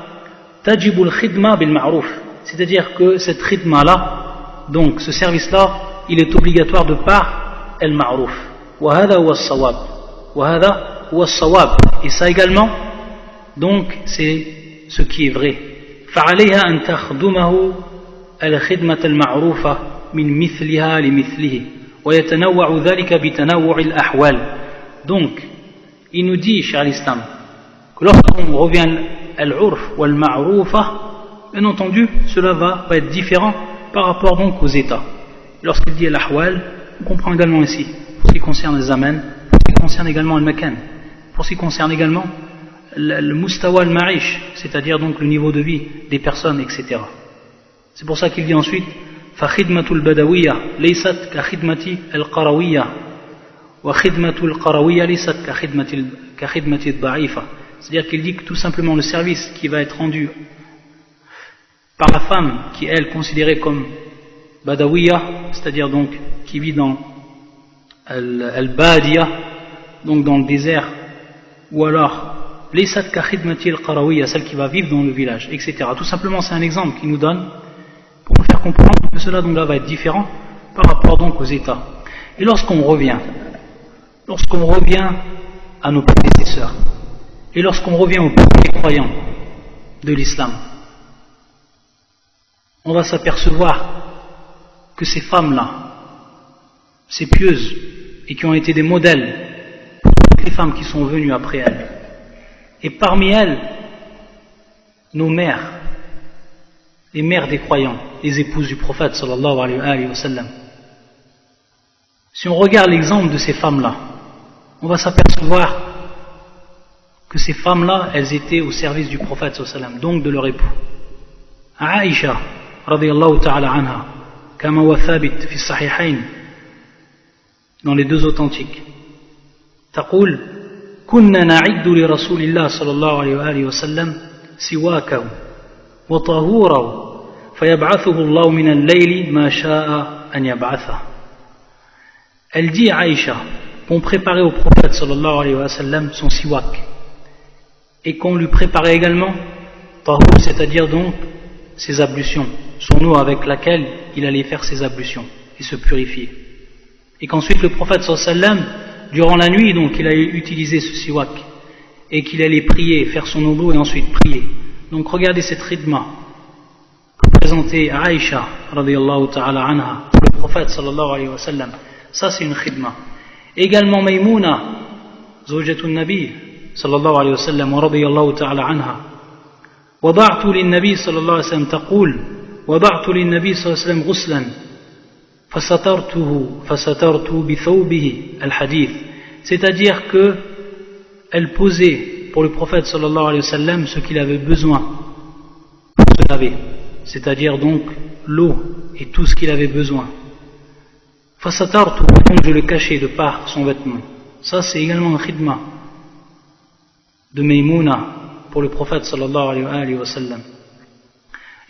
تجب الخدمة بالمعروف, c'est-à-dire que cette khidma là, donc ce service là, il est obligatoire de par al-ma'rouf. وهذا هو الصواب, وهذا هو الصواب, et ça également donc c'est ce qui est vrai. فعليها أن تخدمه الخدمة المعروفة من مثلها لمثله ويتنوع ذلك بتنوع الأحوال. Donc il nous dit, cher l'islam, que lorsqu'on revient à l'urf ou al-ma'roufa, bien entendu cela va être différent par rapport donc aux états. Lorsqu'il dit al-ahwal, on comprend également ici, pour ce qui concerne les zaman, pour ce qui concerne également le makan, pour ce qui concerne également le mustawa al-ma'ish, c'est-à-dire donc le niveau de vie des personnes, etc. C'est pour ça qu'il dit ensuite فَخِدْمَةُ الْبَدَوِيَّةِ لَيْسَتْ كَخِدْمَةِ الْقَرَوِيَّةِ وَخِدْمَةُ الْقَرَوِيَّةِ لَيْسَتْ كَخِدْمَةِ الضَّعِيفَةِ. C'est-à-dire qu'il dit que tout simplement le service qui va être rendu par la femme qui est elle considérée comme badawiya, c'est-à-dire donc qui vit dans al-Badiya, donc dans le désert, ou alors Laysat ka khidmati al-Qarawiyya, celle qui va vivre dans le village, etc. Tout simplement, c'est un exemple qu'il nous donne pour nous faire comprendre que cela donc là va être différent par rapport donc aux États. Et lorsqu'on revient à nos prédécesseurs, et lorsqu'on revient aux premiers croyants de l'islam, on va s'apercevoir que ces femmes-là, ces pieuses, et qui ont été des modèles pour toutes les femmes qui sont venues après elles, et parmi elles, nos mères, les mères des croyants, les épouses du prophète sallallahu alayhi wa sallam. Si on regarde l'exemple de ces femmes-là, on va s'apercevoir que ces femmes-là, elles étaient au service du prophète sallallahu alayhi wa sallam, donc de leur époux. Aïcha, radiyallahu ta'ala anha, kama wa thabit fi sahihayn, dans les deux authentiques, taqul كنا نعد لرسول الله صلى الله عليه وآله وسلم سواكه وطهوره فيبعثه الله من الليل ما شاء أن يبعثه. Elle dit à Aïcha qu'on préparait au prophète sallallahu alayhi wa sallam son siwak et qu'on lui préparait également tahur, c'est-à-dire donc ses ablutions, son eau avec laquelle il allait faire ses ablutions et se purifier, et qu'ensuite le prophète sallallahu alayhi wa sallam, durant la nuit, donc, il allait utiliser ce siwak et qu'il allait prier, faire son wudu et ensuite prier. Donc regardez cette khidma que présentait Aïcha radiyallahu ta'ala anha pour le prophète sallallahu alayhi wa sallam. Ça c'est une khidma. Également Maïmouna, zawjatun nabi sallallahu alayhi wa sallam wa radiyallahu ta'ala anha. وضعت للنبي صلى الله عليه وسلم تقول وضعت للنبي صلى الله عليه وسلم غسلا فسترت بثوبه الحديث, c'est-à-dire que elle posait pour le prophète sallallahu alayhi wa sallam ce qu'il avait besoin pour se laver, c'est-à-dire donc l'eau et tout ce qu'il avait besoin. Fasatartu, donc je le cachais de par son vêtement. Ça c'est également un khidma de Maïmouna pour le prophète sallallahu alayhi wa sallam.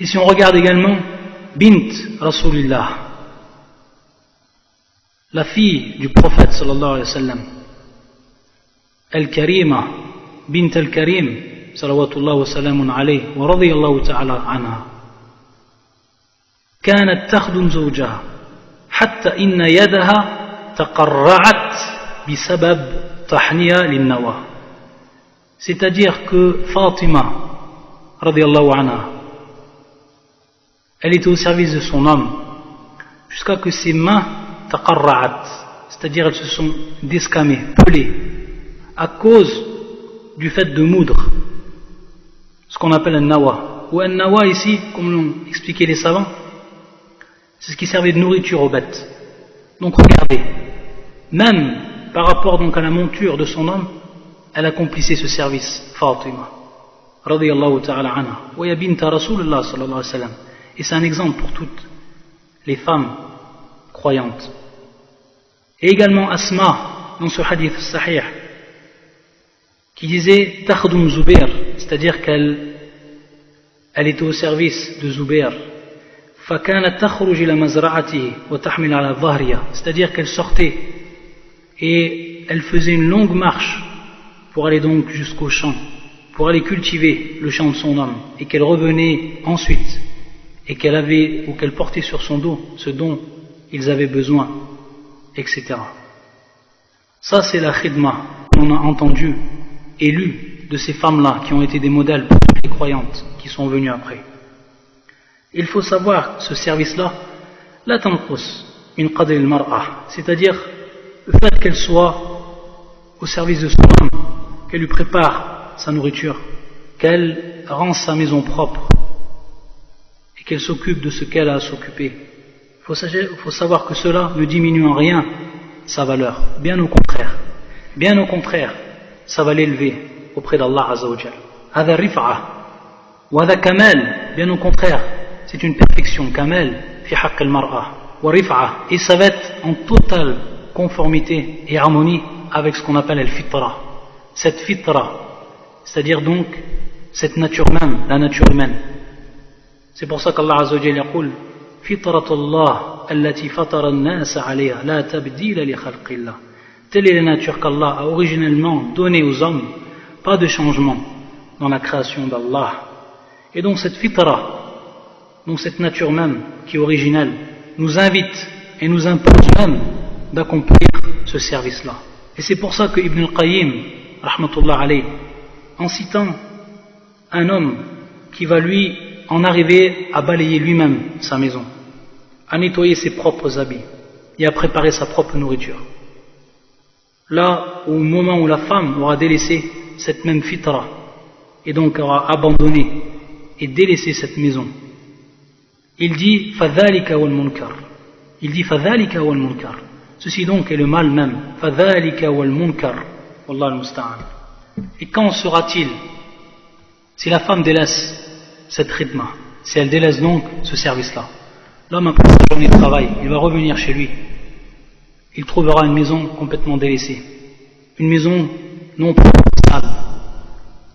Et si on regarde également Bint Rasulillah, la fille du prophète sallallahu alayhi wa sallam, Al-Karima, bint Al-Karim, salawatullah wa salamun alayhi, wa radiyallahu ta'ala anha, كانت تخدم زوجها حتى إن يدها تقرعت بسبب طحنها للنوى. C'est-à-dire que Fatima, radiyallahu anha, elle était au service de son homme jusqu'à que ses mains taqarra'at, c'est-à-dire elles se sont descamées, pelées, à cause du fait de moudre, ce qu'on appelle un nawa. Ou un nawa ici, comme l'ont expliqué les savants, c'est ce qui servait de nourriture aux bêtes. Donc regardez, même par rapport donc à la monture de son homme, elle accomplissait ce service, Fatima, radiyallahu ta'ala anha, wa ya binta Rasulullah sallallahu alayhi wa sallam. Et c'est un exemple pour toutes les femmes croyantes. Et également Asma, dans ce hadith sahih, qui disait Takhdum Zubair, c'est-à-dire qu'elle était au service de Zubair. فَكَانَتْ تَخْرُجِ إِلَى مَزْرَعَتِهِ وَتَحْمِلُ عَلَى ظَهْرِهَا, c'est-à-dire qu'elle sortait et elle faisait une longue marche pour aller donc jusqu'au champ, pour aller cultiver le champ de son homme, et qu'elle revenait ensuite et qu'elle avait ou qu'elle portait sur son dos ce dont ils avaient besoin, etc. Ça c'est la khidma qu'on a entendu et lu de ces femmes-là qui ont été des modèles pour toutes les croyantes qui sont venues après. Il faut savoir ce service-là, la tanqus min qadri al-mar'a, c'est-à-dire le fait qu'elle soit au service de son homme, qu'elle lui prépare sa nourriture, qu'elle rend sa maison propre et qu'elle s'occupe de ce qu'elle a à s'occuper. Il faut savoir que cela ne diminue en rien sa valeur, bien au contraire, ça va l'élever auprès d'Allah Azza wa Jal. Hada rif'a wa hada kamal, bien au contraire, c'est une perfection, kamal fi haqq al-mar'a wa rif'a, et ça va être en totale conformité et harmonie avec ce qu'on appelle al-fitra, cette fitra, c'est-à-dire donc cette nature même, la nature humaine. C'est pour ça qu'Allah Azza wa Jal yaqul فطرة الله التي فطر الناس عليها لا تبديل لخلق الله. Telle est la nature qu'Allah a originellement donnée aux hommes, pas de changement dans la création d'Allah. Et donc cette fitra, donc cette nature même qui est originelle, nous invite et nous impose même d'accomplir ce service-là. Et c'est pour ça que Ibn al-Qayyim, rahmatullah alayh, en citant un homme qui va lui en arriver à balayer lui-même sa maison, à nettoyer ses propres habits et à préparer sa propre nourriture. Là, au moment où la femme aura délaissé cette même fitra et donc aura abandonné et délaissé cette maison, il dit فَذَلِكَ وَالْمُنْكَرُ. Il dit فَذَلِكَ وَالْمُنْكَرُ. Ceci donc est le mal même. فَذَلِكَ وَالْمُنْكَرُ. Wallah al-musta'an. Et quand sera-t-il si la femme délaisse cette rythme, si elle délaisse donc ce service-là? L'homme, après sa journée de travail, il va revenir chez lui. Il trouvera une maison complètement délaissée, une maison non propre, sale,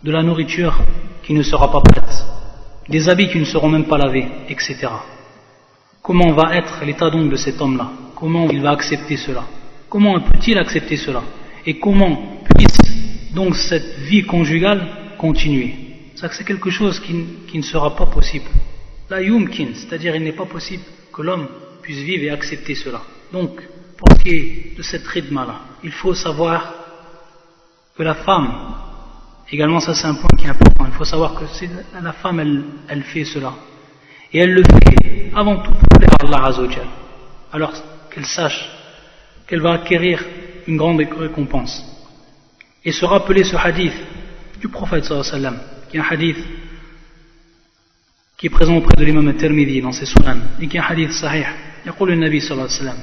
de la nourriture qui ne sera pas prête, des habits qui ne seront même pas lavés, etc. Comment va être l'état donc de cet homme-là? Comment il va accepter cela? Comment peut-il accepter cela? Et comment puisse donc cette vie conjugale continuer? C'est quelque chose qui ne sera pas possible. La yumkin, c'est-à-dire il n'est pas possible que l'homme puisse vivre et accepter cela. Donc, pour ce qui est de cette rythme-là, il faut savoir que la femme, également ça c'est un point qui est important, il faut savoir que la femme elle fait cela. Et elle le fait avant tout pour plaire à Allah Azzawajal. Alors qu'elle sache qu'elle va acquérir une grande récompense. Et se rappeler ce hadith du prophète sallallahu alayhi wa sallam, qui est un hadith qui est présent auprès de l'imam al-Tirmidhi dans ses sunan, et qui est un hadith sahih. يقول النبي صلى الله عليه وسلم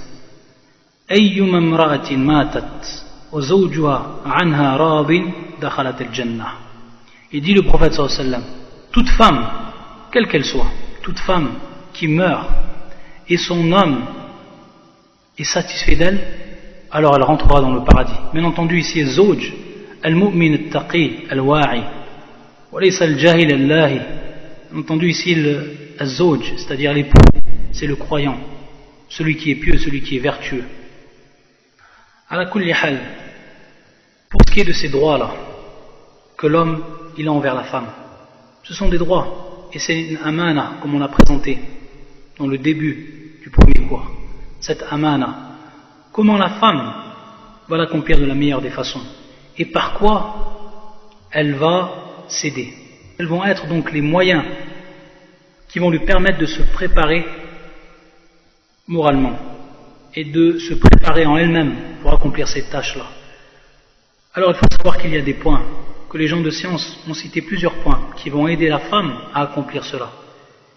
أيما امرأة ماتت وزوجها عنها راض دخلت الجنة. Il dit le prophète sallallahu alayhi wa sallam, toute femme, quelle qu'elle soit, toute femme qui meurt et son homme est satisfait d'elle, alors elle rentrera dans le paradis. Bien entendu ici الزوج المؤمن التقي الواعي وليس الجاهل اللاهي. Bien entendu ici le الزوج, c'est-à-dire l'époux, c'est le croyant, celui qui est pieux, celui qui est vertueux. Ala kulli hal, pour ce qui est de ces droits-là que l'homme il a envers la femme, ce sont des droits et c'est une amana comme on l'a présenté dans le début du premier cours. Cette amana, comment la femme va l'accomplir de la meilleure des façons et par quoi elle va s'aider. Quels vont être donc les moyens qui vont lui permettre de se préparer moralement et de se préparer en elle-même pour accomplir ces tâches-là. Alors il faut savoir qu'il y a des points, que les gens de science ont cité plusieurs points qui vont aider la femme à accomplir cela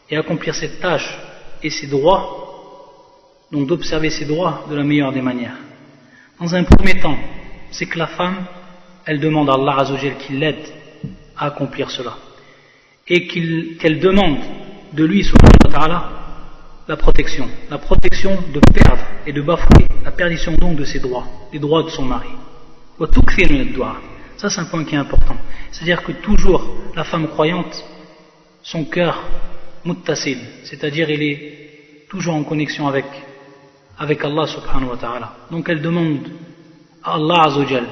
et à accomplir cette tâche et ses droits, donc d'observer ses droits de la meilleure des manières. Dans un premier temps, c'est que la femme, elle demande à Allah Azzawajal qu'il l'aide à accomplir cela et qu'elle demande de lui, subhanahu wa ta'ala, la protection de perdre et de bafouer, la perdition donc de ses droits, les droits de son mari. Ça c'est un point qui est important, c'est-à-dire que toujours la femme croyante, son cœur muttasil, c'est-à-dire il est toujours en connexion avec Allah subhanahu wa ta'ala. Donc elle demande à Allah Azzawajal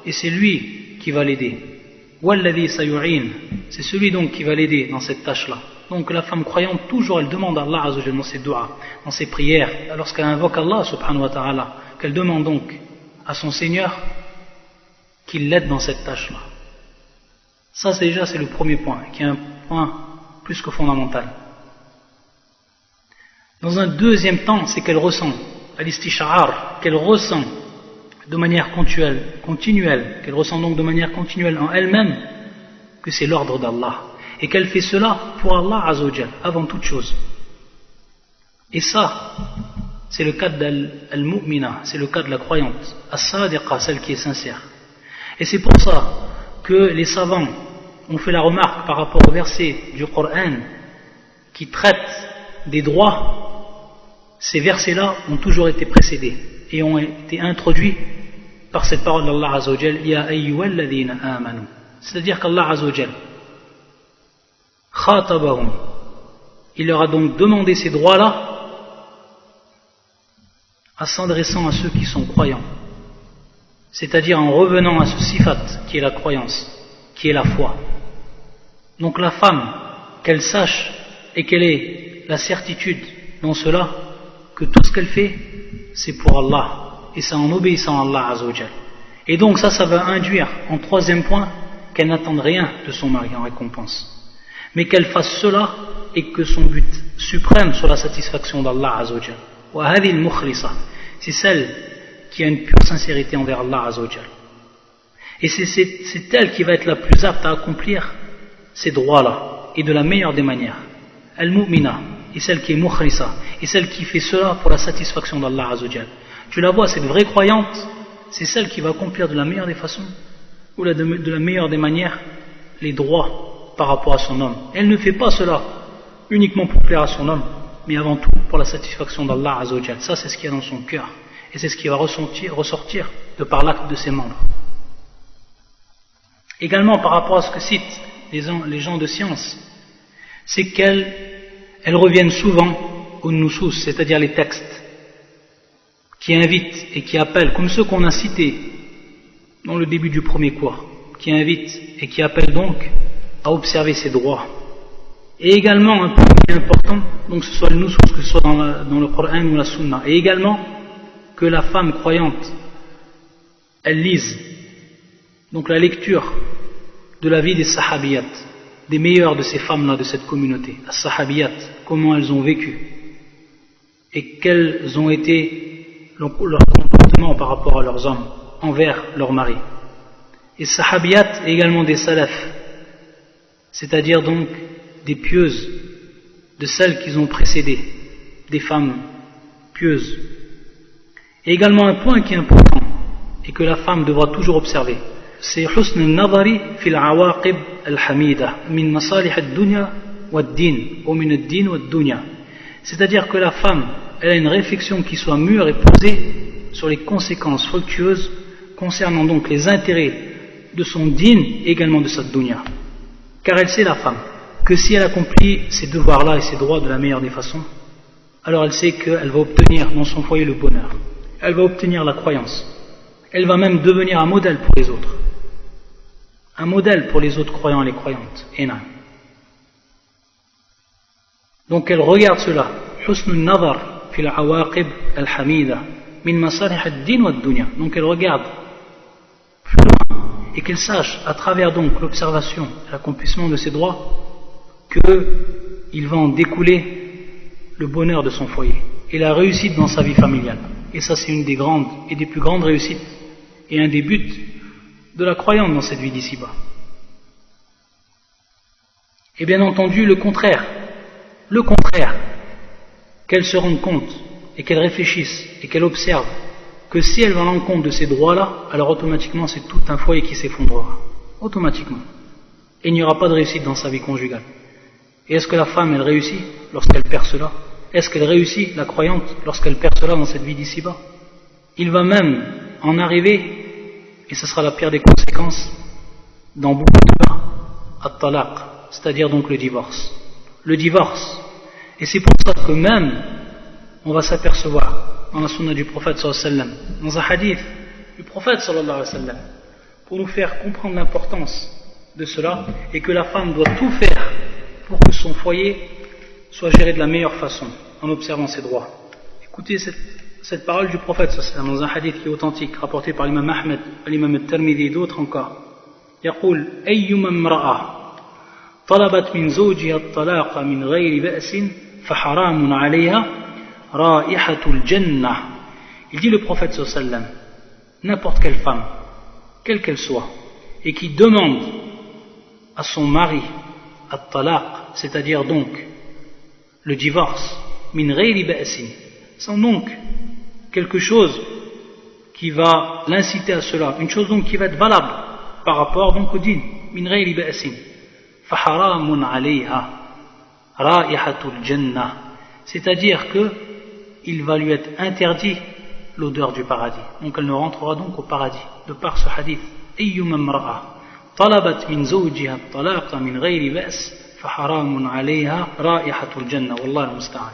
et c'est lui qui va l'aider. Walladhi sayu'in, c'est celui donc qui va l'aider dans cette tâche-là. Donc la femme croyante, toujours elle demande à Allah Azzawajal dans ses du'as, dans ses prières, lorsqu'elle invoque Allah subhanahu wa ta'ala, qu'elle demande donc à son Seigneur qu'il l'aide dans cette tâche-là. Ça c'est le premier point, qui est un point plus que fondamental. Dans un deuxième temps, c'est qu'elle ressent, al-istish'ar, qu'elle ressent de manière continuelle, qu'elle ressent donc de manière continuelle en elle-même que c'est l'ordre d'Allah et qu'elle fait cela pour Allah Azzawajal avant toute chose. Et ça, c'est le cas d'al-mu'mina, c'est le cas de la croyante, as-sadiqa, celle qui est sincère. Et c'est pour ça que les savants ont fait la remarque par rapport au verset du Coran qui traite des droits. Ces versets-là ont toujours été précédés et ont été introduits par cette parole d'Allah Azzawajal, Ya ayyuhalladhina amanu. C'est-à-dire qu'Allah Azzawajal khatabahum, il leur a donc demandé ces droits-là en s'adressant à ceux qui sont croyants, c'est-à-dire en revenant à ce sifat qui est la croyance, qui est la foi. Donc la femme, qu'elle sache et qu'elle ait la certitude dans cela que tout ce qu'elle fait c'est pour Allah et c'est en obéissant à Allah Azza wa Jal. Et donc ça va induire en troisième point qu'elle n'attende rien de son mari en récompense, mais qu'elle fasse cela et que son but suprême soit la satisfaction d'Allah Azza wa Jal. Wa hadhi al-mukhlisa, c'est celle qui a une pure sincérité envers Allah Azza wa Jal. Et c'est elle qui va être la plus apte à accomplir ces droits-là et de la meilleure des manières. Al-mu'mina est celle qui est mukhlisa, et celle qui fait cela pour la satisfaction d'Allah Azza wa Jal. Tu la vois, cette vraie croyante, c'est celle qui va accomplir de la meilleure des façons ou de la meilleure des manières les droits par rapport à son homme. Elle ne fait pas cela uniquement pour plaire à son homme, mais avant tout pour la satisfaction d'Allah Azza wa Jal. Ça, c'est ce qu'il y a dans son cœur et c'est ce qui va ressortir de par l'acte de ses membres. Également par rapport à ce que citent les gens de science, c'est qu'elles reviennent souvent aux nusus, c'est-à-dire les textes qui invitent et qui appellent, comme ceux qu'on a cités dans le début du premier cours, qui invitent et qui appellent donc à observer ses droits. Et également un point qui est important, donc que ce soit le nusus, que ce soit dans le Coran ou la Sunna, et également que la femme croyante, elle lise donc la lecture de la vie des sahabiyat, des meilleures de ces femmes-là, de cette communauté, les sahabiyat, comment elles ont vécu et quels ont été leur comportement par rapport à leurs hommes, envers leurs maris. Et sahabiyat également des salafs, c'est-à-dire donc des pieuses, de celles qui ont précédé, des femmes pieuses. Et également un point qui est important et que la femme devra toujours observer, c'est husn al-nadari fil awaqib al-hamida min masalih ad-dunya wad-din ou min ad-din wad-dunya. C'est-à-dire que la femme, elle a une réflexion qui soit mûre et posée sur les conséquences fructueuses concernant donc les intérêts de son din et également de sa dunya. Car elle sait, la femme, que si elle accomplit ces devoirs-là et ces droits de la meilleure des façons, alors elle sait qu'elle va obtenir dans son foyer le bonheur, elle va obtenir la croyance, elle va même devenir un modèle pour les autres, un modèle pour les autres croyants et les croyantes. Et non. Donc elle regarde cela, husnul nazar fil awaqib al-hamida min masalih ad-din wa ad-dunya. Donc elle regarde plus loin et qu'elle sache à travers donc l'observation et l'accomplissement de ses droits qu'il va en découler le bonheur de son foyer et la réussite dans sa vie familiale. Et ça, c'est une des grandes et des plus grandes réussites et un des buts de la croyante dans cette vie d'ici-bas. Et bien entendu, le contraire, qu'elle se rende compte et qu'elle réfléchisse et qu'elle observe que si elle va à l'encontre de ces droits-là, alors automatiquement c'est tout un foyer qui s'effondrera, automatiquement. Et il n'y aura pas de réussite dans sa vie conjugale. Et est-ce que la femme, elle réussit lorsqu'elle perd cela? Est-ce qu'elle réussit, la croyante, lorsqu'elle perd cela dans cette vie d'ici-bas? Il va même en arriver, et ce sera la pire des conséquences, dans beaucoup de cas, at-talaq, c'est-à-dire donc le divorce. Le divorce. Et c'est pour ça que même, on va s'apercevoir, dans la sunna du prophète sallallahu alayhi wa sallam, dans un hadith du prophète sallallahu alayhi wa sallam, pour nous faire comprendre l'importance de cela, et que la femme doit tout faire pour que son foyer soit géré de la meilleure façon, en observant ses droits. Écoutez cette parole du prophète sallallahu alayhi wa sallam, dans un hadith qui est authentique, rapporté par l'imam Ahmed, l'imam al-Tirmidhi et d'autres encore. يقول أيما امرأة طلبت من زوجها الطلاق من غير بأس فحرام عليها رائحة الجنة. Il dit le prophète sallallahu alayhi wa sallam, n'importe quelle femme, quelle qu'elle soit, et qui demande à son mari at-talaq, c'est-à-dire donc le divorce, min ghayri ba'sin, sans donc quelque chose qui va l'inciter à cela, une chose donc qui va être valable par rapport donc au din, min ghayri ba'sin, fa haramun 'alayha ra'ihatul jannah, c'est-à-dire que il va lui être interdit l'odeur du paradis, donc elle ne rentrera donc au paradis de par ce hadith. ayyuma imra'a talabat min zawjiha at-talaq min ghayri ba's fa haramun 'alayha ra'ihatul jannah, wallahu al-musta'an.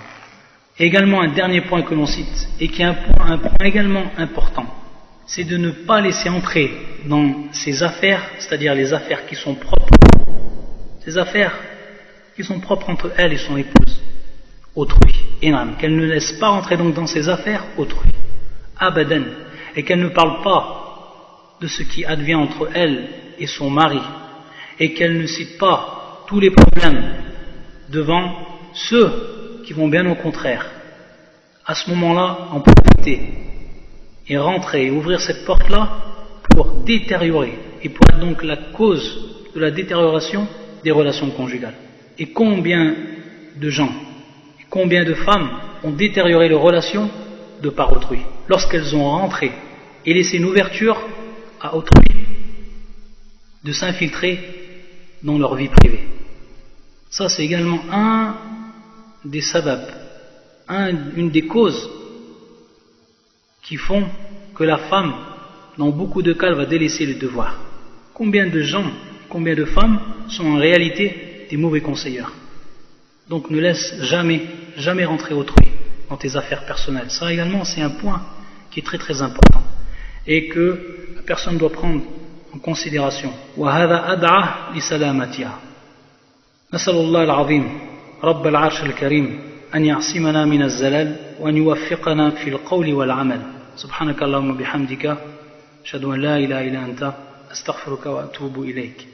Et également un dernier point que l'on cite, et qui est un point également important, c'est de ne pas laisser entrer dans ces affaires, c'est-à-dire les affaires qui sont propres, ces affaires qui sont propres entre elle et son épouse, autrui, qu'elle ne laisse pas entrer donc dans ces affaires autrui, abadan, et qu'elle ne parle pas de ce qui advient entre elle et son mari, et qu'elle ne cite pas tous les problèmes devant ceux qui vont bien au contraire. À ce moment-là, en profiter et rentrer et ouvrir cette porte-là pour détériorer et pour être donc la cause de la détérioration des relations conjugales. Et combien de gens, et combien de femmes ont détérioré leurs relations de par autrui, lorsqu'elles ont rentré et laissé une ouverture à autrui de s'infiltrer dans leur vie privée. Ça, c'est également un des sabab, une des causes qui font que la femme, dans beaucoup de cas, elle va délaisser les devoirs. Combien de gens, combien de femmes sont en réalité des mauvais conseillers? Donc ne laisse jamais rentrer autrui dans tes affaires personnelles. Ça également, c'est un point qui est très très important et que la personne doit prendre en considération. وهذا أدعى لسلامتها. نسأل الله العظيم رب العرش الكريم أن يعصمنا من الزلال وأن يوفقنا في القول والعمل. سبحانك اللهم وبحمدك أشهد أن لا إله إلا أنت أستغفرك وأتوب إليك.